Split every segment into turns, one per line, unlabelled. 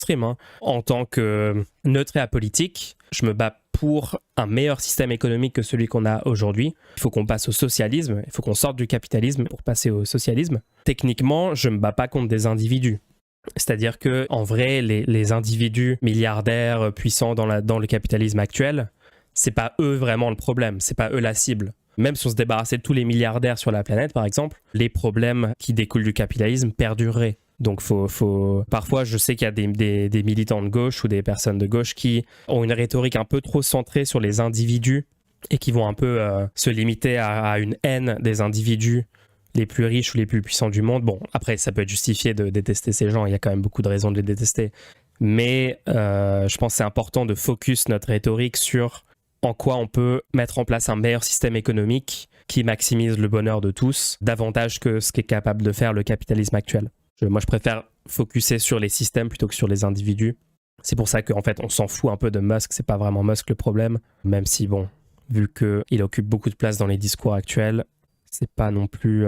mainstream, hein. En tant que neutre et apolitique, je me bats pour un meilleur système économique que celui qu'on a aujourd'hui. Il faut qu'on passe au socialisme, il faut qu'on sorte du capitalisme pour passer au socialisme. Techniquement, je ne me bats pas contre des individus. C'est-à-dire que, en vrai, les individus milliardaires puissants dans le capitalisme actuel, c'est pas eux vraiment le problème, c'est pas eux la cible. Même si on se débarrassait de tous les milliardaires sur la planète, par exemple, les problèmes qui découlent du capitalisme perdureraient. Donc, parfois, je sais qu'il y a des militants de gauche ou des personnes de gauche qui ont une rhétorique un peu trop centrée sur les individus et qui vont un peu se limiter à une haine des individus les plus riches ou les plus puissants du monde. Bon, après, ça peut être justifié de détester ces gens, il y a quand même beaucoup de raisons de les détester. Mais je pense que c'est important de focus notre rhétorique sur en quoi on peut mettre en place un meilleur système économique qui maximise le bonheur de tous, davantage que ce qu'est capable de faire le capitalisme actuel. Moi, je préfère focuser sur les systèmes plutôt que sur les individus. C'est pour ça qu'en fait, on s'en fout un peu de Musk. C'est pas vraiment Musk le problème, même si, bon, vu qu'il occupe beaucoup de place dans les discours actuels, c'est pas non plus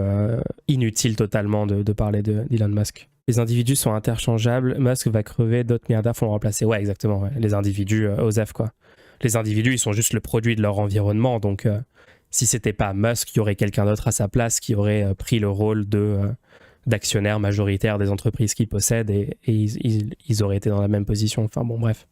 inutile totalement de parler d'Elon Musk. Les individus sont interchangeables, Musk va crever, d'autres milliardaires vont le remplacer. Ouais, exactement, ouais. Les individus, OSEF, quoi. Les individus, ils sont juste le produit de leur environnement, donc si c'était pas Musk, il y aurait quelqu'un d'autre à sa place qui aurait pris le rôle d'actionnaire majoritaire des entreprises qu'ils possèdent et ils auraient été dans la même position. Enfin bon, bref.